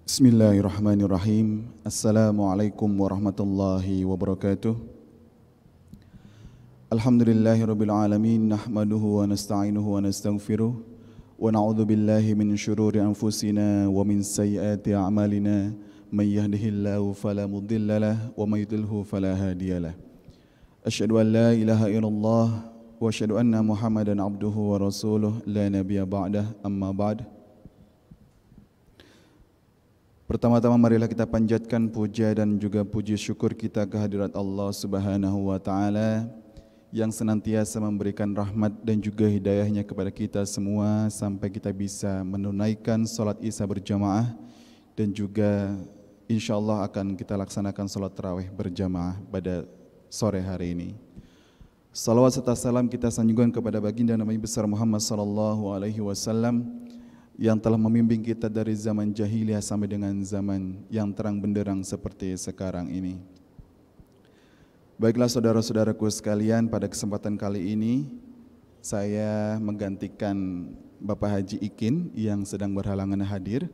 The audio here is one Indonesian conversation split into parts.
Bismillahirrahmanirrahim. Assalamualaikum warahmatullahi wabarakatuh. Alhamdulillahirabbil alamin, nahmaduhu wa nasta'inuhu wa nastaghfiruh wa na'udzu billahi min syururi anfusina wa min sayyiati a'malina. May yahdihillahu fala mudhillalah wa may yudlilhu fala hadiyalah. Asyhadu an la ilaha illallah wa asyhadu anna Muhammadan abduhu wa rasuluh la nabiyya ba'dah, amma ba'd. Pertama-tama marilah kita panjatkan puja dan juga puji syukur kita kehadirat Allah Subhanahu wa taala yang senantiasa memberikan rahmat dan juga hidayahnya kepada kita semua sampai kita bisa menunaikan salat Isya berjamaah dan juga insyaallah akan kita laksanakan salat tarawih berjamaah pada sore hari ini. Salawat serta salam kita sanjungkan kepada baginda Nabi besar Muhammad sallallahu alaihi wasallam yang telah membimbing kita dari zaman jahiliyah sampai dengan zaman yang terang benderang seperti sekarang ini. Baiklah saudara-saudaraku sekalian, pada kesempatan kali ini saya menggantikan Bapak Haji Ikin yang sedang berhalangan hadir.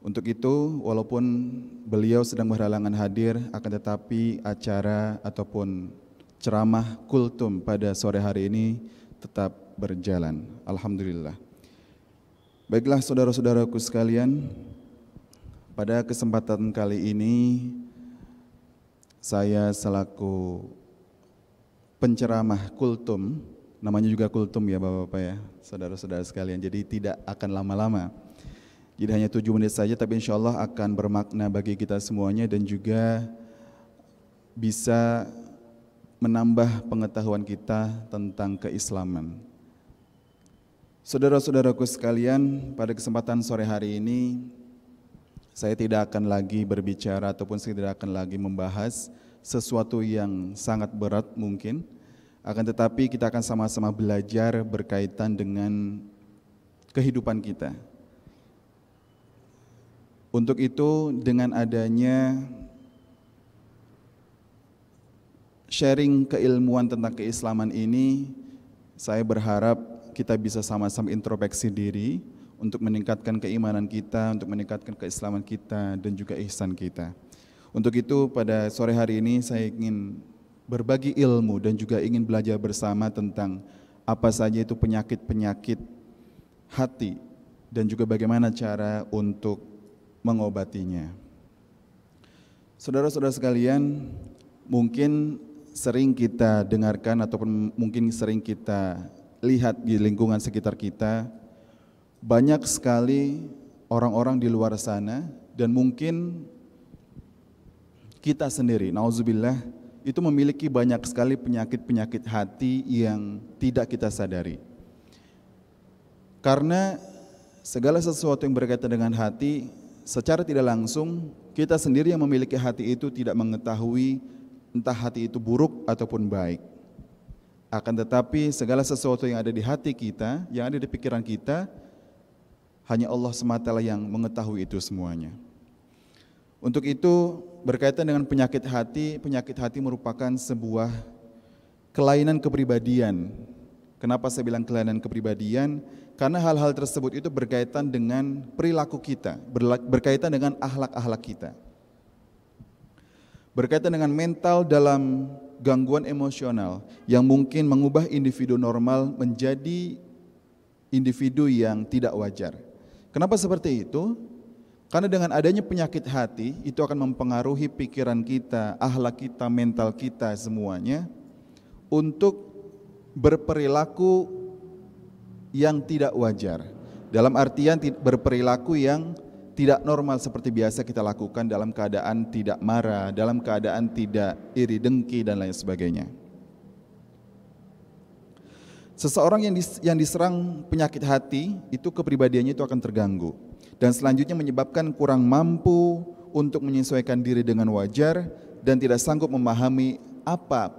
Untuk itu, walaupun beliau sedang berhalangan hadir, akan tetapi acara ataupun ceramah kultum pada sore hari ini tetap berjalan. Alhamdulillah. Baiklah saudara-saudaraku sekalian, pada kesempatan kali ini saya selaku penceramah kultum, namanya juga kultum ya Bapak-Bapak ya, saudara-saudara sekalian, jadi tidak akan lama-lama. Jadi hanya 7 menit saja, tapi insya Allah akan bermakna bagi kita semuanya dan juga bisa menambah pengetahuan kita tentang keislaman. Saudara-saudaraku sekalian, pada kesempatan sore hari ini saya tidak akan lagi berbicara ataupun saya tidak akan lagi membahas sesuatu yang sangat berat mungkin, akan tetapi kita akan sama-sama belajar berkaitan dengan kehidupan kita. Untuk itu, dengan adanya sharing keilmuan tentang keislaman ini, saya berharap kita bisa sama-sama introspeksi diri untuk meningkatkan keimanan kita, untuk meningkatkan keislaman kita dan juga ihsan kita. Untuk itu pada sore hari ini saya ingin berbagi ilmu dan juga ingin belajar bersama tentang apa saja itu penyakit-penyakit hati dan juga bagaimana cara untuk mengobatinya. Saudara-saudara sekalian, mungkin sering kita dengarkan ataupun mungkin sering kita lihat di lingkungan sekitar kita, banyak sekali orang-orang di luar sana dan mungkin kita sendiri, nauzubillah, itu memiliki banyak sekali penyakit-penyakit hati yang tidak kita sadari. Karena segala sesuatu yang berkaitan dengan hati, secara tidak langsung kita sendiri yang memiliki hati itu tidak mengetahui entah hati itu buruk ataupun baik. Akan tetapi segala sesuatu yang ada di hati kita, yang ada di pikiran kita, hanya Allah semata yang mengetahui itu semuanya. Untuk itu berkaitan dengan penyakit hati merupakan sebuah kelainan kepribadian. Kenapa saya bilang kelainan kepribadian? Karena hal-hal tersebut itu berkaitan dengan perilaku kita, berkaitan dengan akhlak-akhlak kita. Berkaitan dengan mental dalam gangguan emosional yang mungkin mengubah individu normal menjadi individu yang tidak wajar. Kenapa seperti itu? Karena dengan adanya penyakit hati itu akan mempengaruhi pikiran kita, akhlak kita, mental kita semuanya untuk berperilaku yang tidak wajar. Dalam artian berperilaku yang tidak normal seperti biasa kita lakukan dalam keadaan tidak marah, dalam keadaan tidak iri dengki dan lain sebagainya. Seseorang yang diserang penyakit hati itu kepribadiannya itu akan terganggu dan selanjutnya menyebabkan kurang mampu untuk menyesuaikan diri dengan wajar dan tidak sanggup memahami apa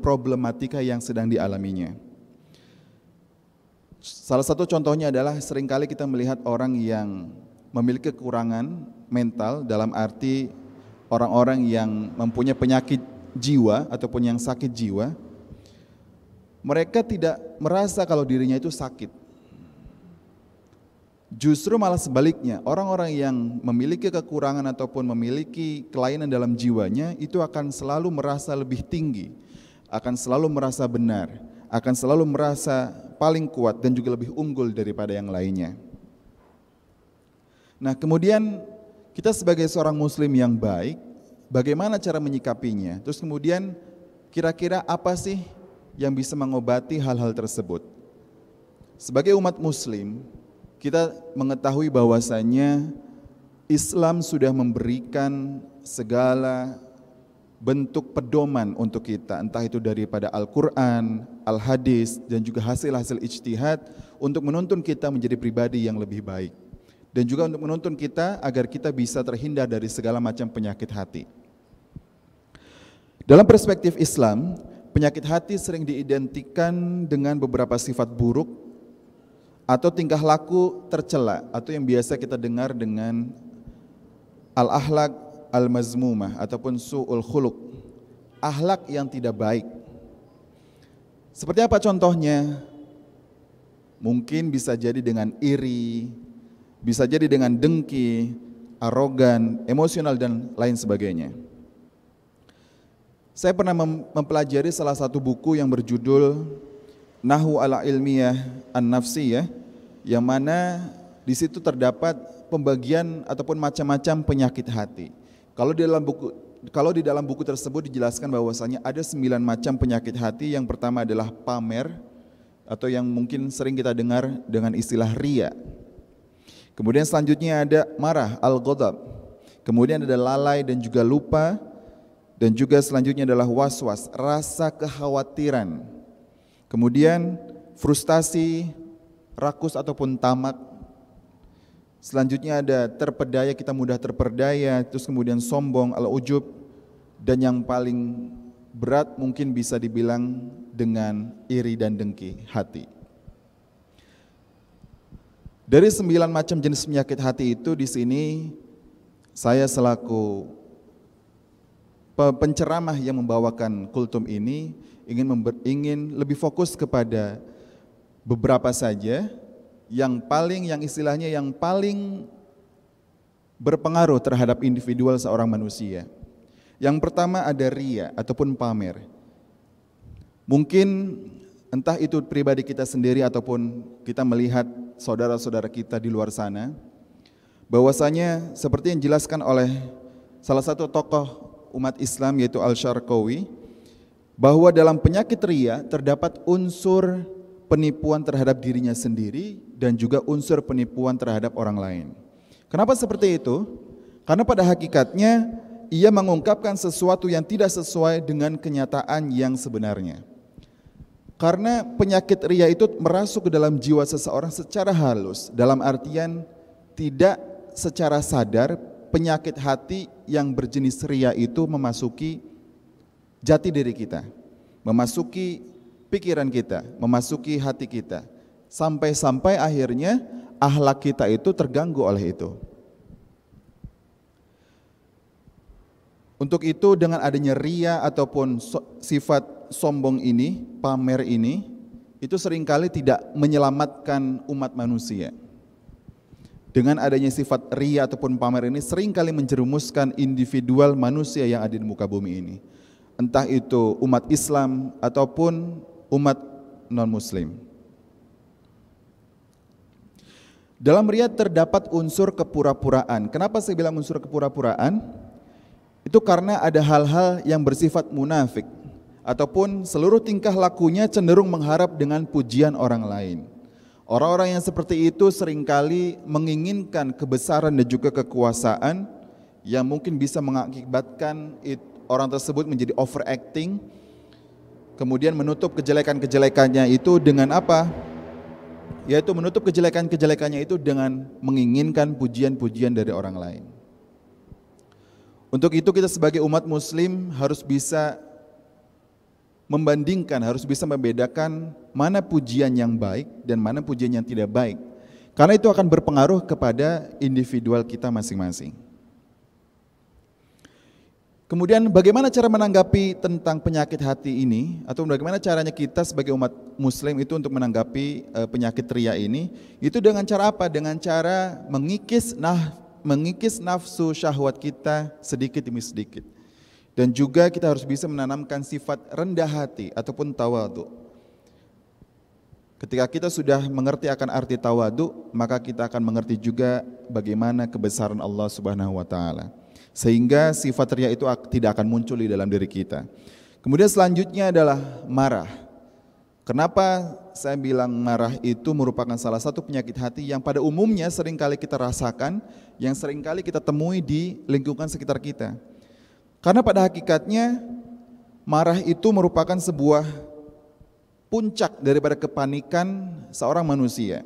problematika yang sedang dialaminya. Salah satu contohnya adalah seringkali kita melihat orang yang memiliki kekurangan mental, dalam arti orang-orang yang mempunyai penyakit jiwa ataupun yang sakit jiwa, mereka tidak merasa kalau dirinya itu sakit. Justru malah sebaliknya, orang-orang yang memiliki kekurangan ataupun memiliki kelainan dalam jiwanya itu akan selalu merasa lebih tinggi, akan selalu merasa benar, akan selalu merasa paling kuat dan juga lebih unggul daripada yang lainnya. Nah, kemudian kita sebagai seorang muslim yang baik, bagaimana cara menyikapinya? Terus kemudian kira-kira apa sih yang bisa mengobati hal-hal tersebut? Sebagai umat muslim, kita mengetahui bahwasanya Islam sudah memberikan segala bentuk pedoman untuk kita, entah itu daripada Al-Quran, Al-Hadis, dan juga hasil-hasil ijtihad untuk menuntun kita menjadi pribadi yang lebih baik, dan juga untuk menuntun kita agar kita bisa terhindar dari segala macam penyakit hati. Dalam perspektif Islam, penyakit hati sering diidentikan dengan beberapa sifat buruk atau tingkah laku tercela, atau yang biasa kita dengar dengan al-akhlaq al-mazmumah ataupun su'ul khuluq, akhlak yang tidak baik. Seperti apa contohnya? Mungkin bisa jadi dengan iri, bisa jadi dengan dengki, arogan, emosional, dan lain sebagainya. Saya pernah mempelajari salah satu buku yang berjudul Nahwu al-Ilmiyah an-Nafsiyah, yang mana di situ terdapat pembagian ataupun macam-macam penyakit hati. Kalau di dalam buku tersebut dijelaskan bahwasanya ada 9 macam penyakit hati. Yang pertama adalah pamer, atau yang mungkin sering kita dengar dengan istilah riya. Kemudian selanjutnya ada marah, al-ghadab. Kemudian ada lalai dan juga lupa. Dan juga selanjutnya adalah was-was, rasa kekhawatiran. Kemudian frustasi, rakus ataupun tamak. Selanjutnya ada terpedaya, kita mudah terperdaya. Terus kemudian sombong, al-ujub. Dan yang paling berat mungkin bisa dibilang dengan iri dan dengki hati. Dari 9 macam jenis penyakit hati itu, di sini saya selaku penceramah yang membawakan kultum ini ingin lebih fokus kepada beberapa saja yang istilahnya yang paling berpengaruh terhadap individual seorang manusia. Yang pertama ada riya ataupun pamer. Mungkin entah itu pribadi kita sendiri ataupun kita melihat saudara-saudara kita di luar sana, bahwasanya seperti yang dijelaskan oleh salah satu tokoh umat Islam yaitu Al-Syarqawi, bahwa dalam penyakit riya terdapat unsur penipuan terhadap dirinya sendiri dan juga unsur penipuan terhadap orang lain. Kenapa seperti itu? Karena pada hakikatnya ia mengungkapkan sesuatu yang tidak sesuai dengan kenyataan yang sebenarnya. Karena penyakit riya itu merasuk ke dalam jiwa seseorang secara halus, dalam artian tidak secara sadar penyakit hati yang berjenis riya itu memasuki jati diri kita, memasuki pikiran kita, memasuki hati kita, sampai akhirnya akhlak kita itu terganggu oleh itu. Untuk itu dengan adanya riya ataupun sifat sombong ini, pamer ini, itu seringkali tidak menyelamatkan umat manusia. Dengan adanya sifat riya ataupun pamer ini seringkali menjerumuskan individual manusia yang ada di muka bumi ini. Entah itu umat Islam ataupun umat non-muslim. Dalam riya terdapat unsur kepura-puraan. Kenapa saya bilang unsur kepura-puraan? Itu karena ada hal-hal yang bersifat munafik, ataupun seluruh tingkah lakunya cenderung mengharap dengan pujian orang lain. Orang-orang yang seperti itu seringkali menginginkan kebesaran dan juga kekuasaan yang mungkin bisa mengakibatkan orang tersebut menjadi overacting, kemudian menutup kejelekan-kejelekannya itu dengan apa? Yaitu menutup kejelekan-kejelekannya itu dengan menginginkan pujian-pujian dari orang lain. Untuk itu kita sebagai umat muslim harus bisa membandingkan, harus bisa membedakan mana pujian yang baik dan mana pujian yang tidak baik. Karena itu akan berpengaruh kepada individual kita masing-masing. Kemudian bagaimana cara menanggapi tentang penyakit hati ini, atau bagaimana caranya kita sebagai umat muslim itu untuk menanggapi penyakit ria ini? Itu dengan cara apa? Dengan cara mengikis nafsu syahwat kita sedikit demi sedikit. Dan juga kita harus bisa menanamkan sifat rendah hati ataupun tawadhu. Ketika kita sudah mengerti akan arti tawadhu, maka kita akan mengerti juga bagaimana kebesaran Allah Subhanahu wa taala. Sehingga sifat ria itu tidak akan muncul di dalam diri kita. Kemudian selanjutnya adalah marah. Kenapa saya bilang marah itu merupakan salah satu penyakit hati yang pada umumnya seringkali kita rasakan, yang seringkali kita temui di lingkungan sekitar kita. Karena pada hakikatnya marah itu merupakan sebuah puncak daripada kepanikan seorang manusia.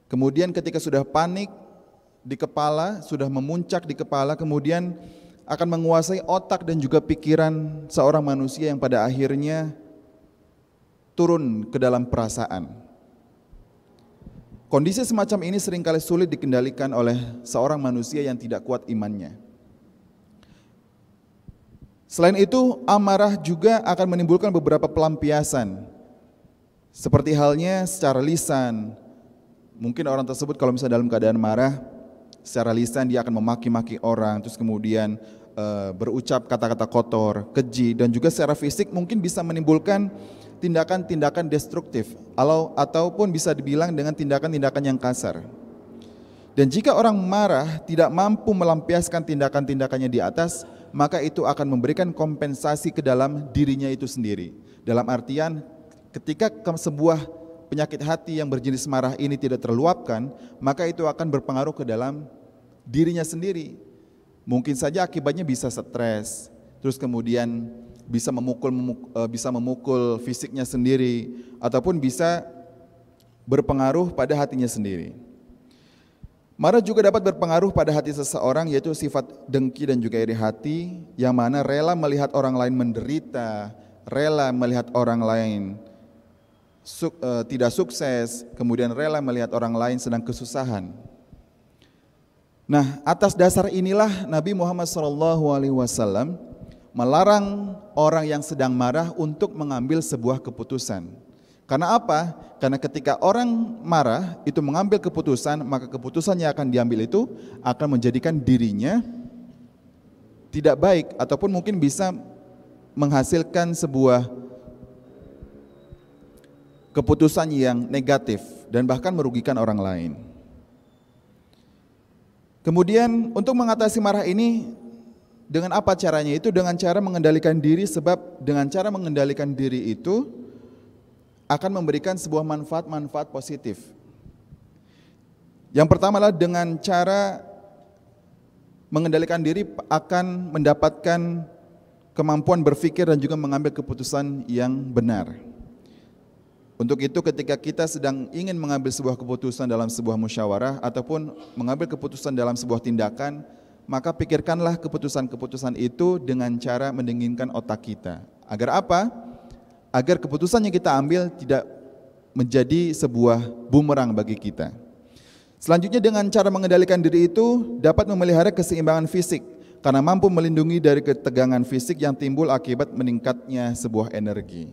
Kemudian ketika sudah panik di kepala, sudah memuncak di kepala, kemudian akan menguasai otak dan juga pikiran seorang manusia yang pada akhirnya turun ke dalam perasaan. Kondisi semacam ini seringkali sulit dikendalikan oleh seorang manusia yang tidak kuat imannya. Selain itu, amarah juga akan menimbulkan beberapa pelampiasan. Seperti halnya secara lisan. Mungkin orang tersebut kalau misalnya dalam keadaan marah, secara lisan dia akan memaki-maki orang, terus kemudian berucap kata-kata kotor, keji, dan juga secara fisik mungkin bisa menimbulkan tindakan-tindakan destruktif ataupun bisa dibilang dengan tindakan-tindakan yang kasar. Dan jika orang marah tidak mampu melampiaskan tindakan-tindakannya di atas, maka itu akan memberikan kompensasi ke dalam dirinya itu sendiri. Dalam artian ketika sebuah penyakit hati yang berjenis marah ini tidak terluapkan, maka itu akan berpengaruh ke dalam dirinya sendiri. Mungkin saja akibatnya bisa stres, terus kemudian bisa memukul fisiknya sendiri, ataupun bisa berpengaruh pada hatinya sendiri. Marah juga dapat berpengaruh pada hati seseorang, yaitu sifat dengki dan juga iri hati, yang mana rela melihat orang lain menderita, rela melihat orang lain tidak sukses, kemudian rela melihat orang lain sedang kesusahan. Nah, atas dasar inilah Nabi Muhammad SAW melarang orang yang sedang marah untuk mengambil sebuah keputusan. Karena apa? Karena ketika orang marah itu mengambil keputusan, maka keputusan yang akan diambil itu akan menjadikan dirinya tidak baik, ataupun mungkin bisa menghasilkan sebuah keputusan yang negatif dan bahkan merugikan orang lain. Kemudian untuk mengatasi marah ini dengan apa caranya? Itu dengan cara mengendalikan diri, sebab dengan cara mengendalikan diri itu akan memberikan sebuah manfaat-manfaat positif. Yang pertama adalah dengan cara mengendalikan diri akan mendapatkan kemampuan berpikir dan juga mengambil keputusan yang benar. Untuk itu ketika kita sedang ingin mengambil sebuah keputusan dalam sebuah musyawarah ataupun mengambil keputusan dalam sebuah tindakan, maka pikirkanlah keputusan-keputusan itu dengan cara mendinginkan otak kita. Agar apa? Agar keputusan yang kita ambil tidak menjadi sebuah bumerang bagi kita. Selanjutnya dengan cara mengendalikan diri itu dapat memelihara keseimbangan fisik karena mampu melindungi dari ketegangan fisik yang timbul akibat meningkatnya sebuah energi.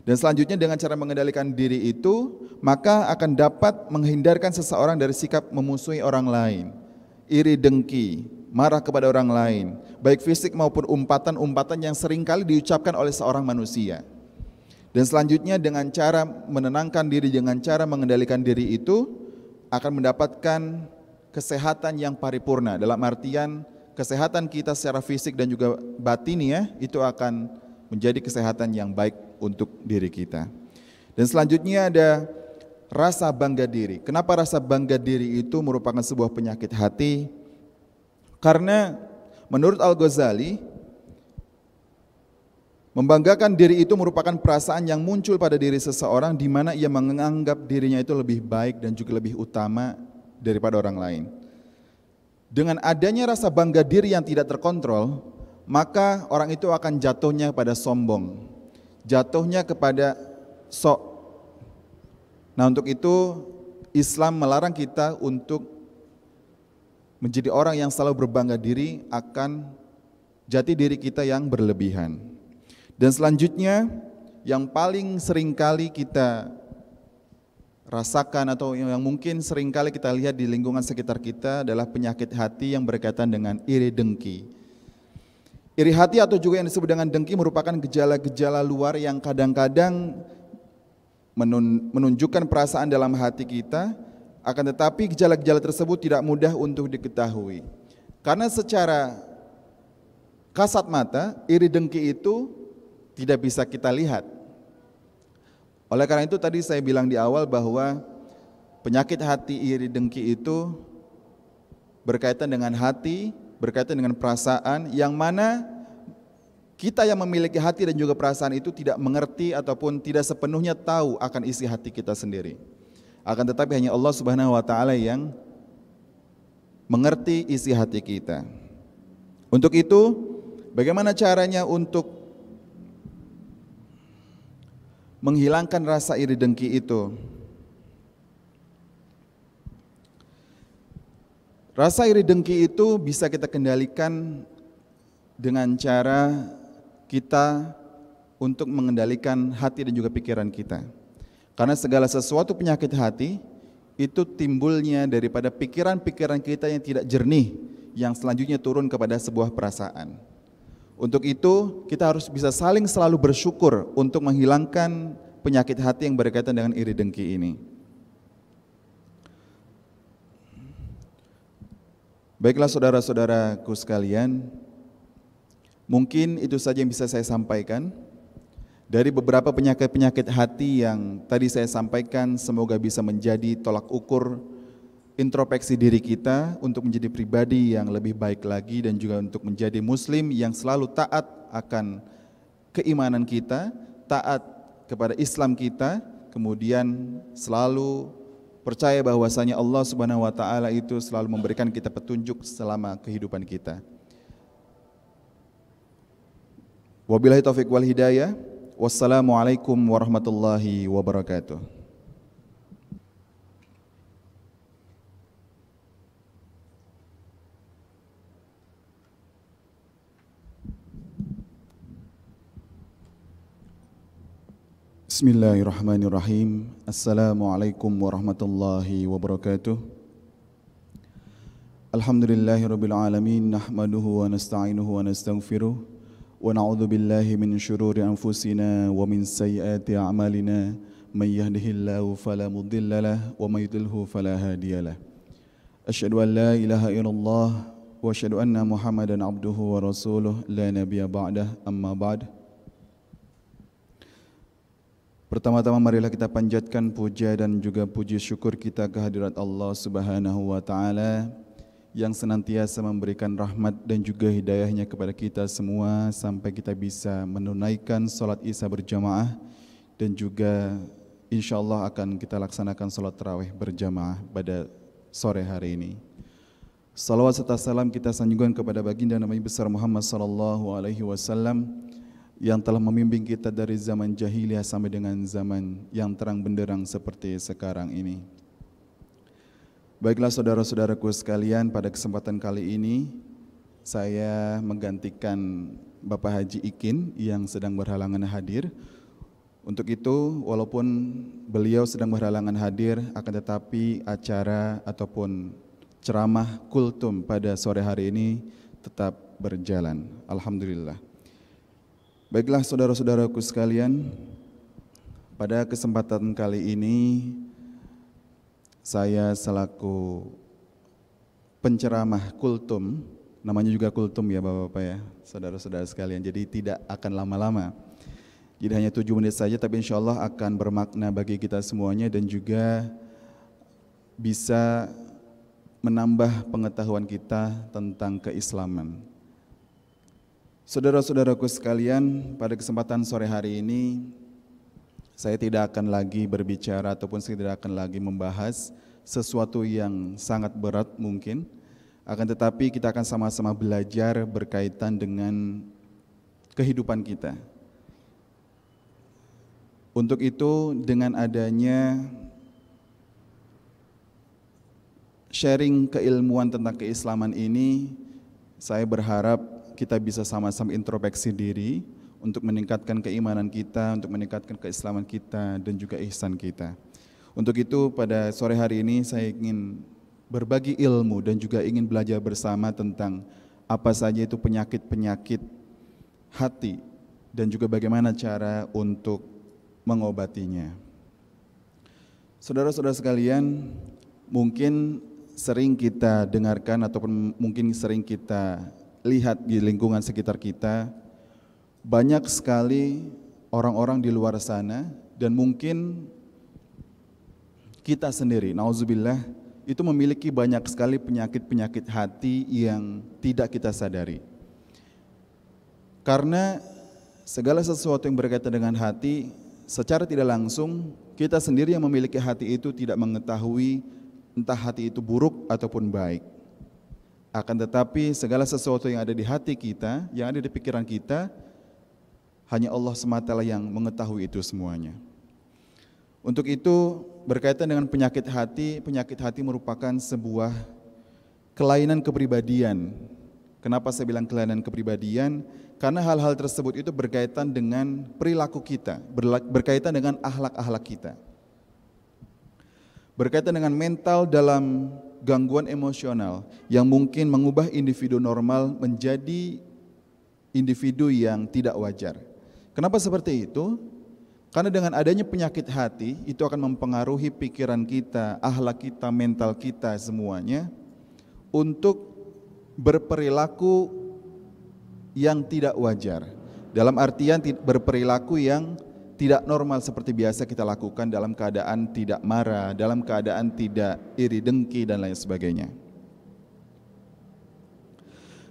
Dan selanjutnya dengan cara mengendalikan diri itu, maka akan dapat menghindarkan seseorang dari sikap memusuhi orang lain, iri dengki, marah kepada orang lain, baik fisik maupun umpatan-umpatan yang seringkali diucapkan oleh seorang manusia. Dan selanjutnya dengan cara menenangkan diri, dengan cara mengendalikan diri itu akan mendapatkan kesehatan yang paripurna. Dalam artian kesehatan kita secara fisik dan juga batin itu akan menjadi kesehatan yang baik untuk diri kita. Dan selanjutnya ada rasa bangga diri. Kenapa rasa bangga diri itu merupakan sebuah penyakit hati? Karena menurut Al-Ghazali, membanggakan diri itu merupakan perasaan yang muncul pada diri seseorang di mana ia menganggap dirinya itu lebih baik dan juga lebih utama daripada orang lain. Dengan adanya rasa bangga diri yang tidak terkontrol, maka orang itu akan jatuhnya pada sombong, jatuhnya kepada sok. Nah, untuk itu Islam melarang kita untuk menjadi orang yang selalu berbangga diri akan jati diri kita yang berlebihan. Dan selanjutnya yang paling seringkali kita rasakan atau yang mungkin seringkali kita lihat di lingkungan sekitar kita adalah penyakit hati yang berkaitan dengan iri dengki. Iri hati atau juga yang disebut dengan dengki merupakan gejala-gejala luar yang kadang-kadang menunjukkan perasaan dalam hati kita, akan tetapi gejala-gejala tersebut tidak mudah untuk diketahui. Karena secara kasat mata, iri dengki itu tidak bisa kita lihat. Oleh karena itu tadi saya bilang di awal bahwa penyakit hati iri dengki itu berkaitan dengan hati, berkaitan dengan perasaan yang mana kita yang memiliki hati dan juga perasaan itu tidak mengerti ataupun tidak sepenuhnya tahu akan isi hati kita sendiri. Akan tetapi hanya Allah Subhanahu wa taala yang mengerti isi hati kita. Untuk itu, bagaimana caranya untuk menghilangkan rasa iri dengki itu? Rasa iri dengki itu bisa kita kendalikan dengan cara kita untuk mengendalikan hati dan juga pikiran kita. Karena segala sesuatu penyakit hati itu timbulnya daripada pikiran-pikiran kita yang tidak jernih, yang selanjutnya turun kepada sebuah perasaan. Untuk itu kita harus bisa saling selalu bersyukur untuk menghilangkan penyakit hati yang berkaitan dengan iri dengki ini. Baiklah saudara-saudaraku sekalian, mungkin itu saja yang bisa saya sampaikan. Dari beberapa penyakit-penyakit hati yang tadi saya sampaikan, semoga bisa menjadi tolak ukur introspeksi diri kita untuk menjadi pribadi yang lebih baik lagi dan juga untuk menjadi muslim yang selalu taat akan keimanan kita, taat kepada Islam kita, kemudian selalu percaya bahwasanya Allah Subhanahu wa taala itu selalu memberikan kita petunjuk selama kehidupan kita. Wabillahi taufiq wal hidayah. Wassalamualaikum warahmatullahi wabarakatuh. Bismillahirrahmanirrahim. Assalamualaikum warahmatullahi wabarakatuh. Alhamdulillahirabbil alamin, nahmaduhu wa nasta'inuhu wa nastaghfiruh wa na'udzu billahi min syururi anfusina wa min sayyiati a'malina, may yahdihillahu fala mudhillalah wa may yudlilhu fala hadiyalah. Asyhadu an la ilaha illallah wa asyhadu anna Muhammadan abduhu wa rasuluh la nabiyya ba'dah, amma ba'd. Pertama-tama marilah kita panjatkan puja dan juga puji syukur kita kehadirat Allah Subhanahu wa taala yang senantiasa memberikan rahmat dan juga hidayahnya kepada kita semua sampai kita bisa menunaikan salat Isya berjamaah dan juga insyaallah akan kita laksanakan salat tarawih berjamaah pada sore hari ini. Salawat serta salam kita sanjungkan kepada baginda Nabi besar Muhammad sallallahu alaihi wasallam yang telah membimbing kita dari zaman jahiliyah sampai dengan zaman yang terang benderang seperti sekarang ini. Baiklah saudara-saudaraku sekalian, pada kesempatan kali ini saya menggantikan Bapak Haji Ikin yang sedang berhalangan hadir. Untuk itu walaupun beliau sedang berhalangan hadir, akan tetapi acara ataupun ceramah kultum pada sore hari ini tetap berjalan. Alhamdulillah. Baiklah saudara-saudaraku sekalian, pada kesempatan kali ini saya selaku penceramah kultum, namanya juga kultum ya Bapak-Bapak ya, saudara-saudara sekalian, jadi tidak akan lama-lama. Jadi hanya 7 menit saja, tapi insya Allah akan bermakna bagi kita semuanya dan juga bisa menambah pengetahuan kita tentang keislaman. Saudara-saudaraku sekalian, pada kesempatan sore hari ini saya tidak akan lagi berbicara ataupun saya tidak akan lagi membahas sesuatu yang sangat berat mungkin. Akan tetapi kita akan sama-sama belajar berkaitan dengan kehidupan kita. Untuk itu dengan adanya sharing keilmuan tentang keislaman ini, saya berharap kita bisa sama-sama introspeksi diri untuk meningkatkan keimanan kita, untuk meningkatkan keislaman kita, dan juga ihsan kita. Untuk itu pada sore hari ini saya ingin berbagi ilmu dan juga ingin belajar bersama tentang apa saja itu penyakit-penyakit hati dan juga bagaimana cara untuk mengobatinya. Saudara-saudara sekalian, mungkin sering kita dengarkan ataupun mungkin sering kita lihat di lingkungan sekitar kita, banyak sekali orang-orang di luar sana dan mungkin kita sendiri, nauzubillah, itu memiliki banyak sekali penyakit-penyakit hati yang tidak kita sadari. Karena segala sesuatu yang berkaitan dengan hati, secara tidak langsung kita sendiri yang memiliki hati itu tidak mengetahui entah hati itu buruk ataupun baik. Akan tetapi segala sesuatu yang ada di hati kita, yang ada di pikiran kita, hanya Allah semata yang mengetahui itu semuanya. Untuk itu berkaitan dengan penyakit hati merupakan sebuah kelainan kepribadian. Kenapa saya bilang kelainan kepribadian? Karena hal-hal tersebut itu berkaitan dengan perilaku kita, berkaitan dengan akhlak-akhlak kita. Berkaitan dengan mental dalam gangguan emosional yang mungkin mengubah individu normal menjadi individu yang tidak wajar. Kenapa seperti itu? Karena dengan adanya penyakit hati itu akan mempengaruhi pikiran kita, akhlak kita, mental kita semuanya untuk berperilaku yang tidak wajar. Dalam artian berperilaku yang tidak normal seperti biasa kita lakukan dalam keadaan tidak marah, dalam keadaan tidak iri dengki dan lain sebagainya.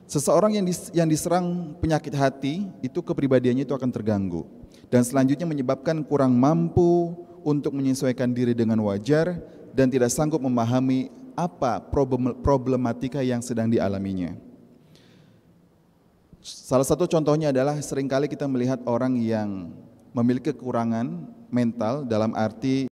Seseorang yang diserang penyakit hati itu kepribadiannya itu akan terganggu dan selanjutnya menyebabkan kurang mampu untuk menyesuaikan diri dengan wajar dan tidak sanggup memahami apa problematika yang sedang dialaminya. Salah satu contohnya adalah seringkali kita melihat orang yang memiliki kekurangan mental dalam arti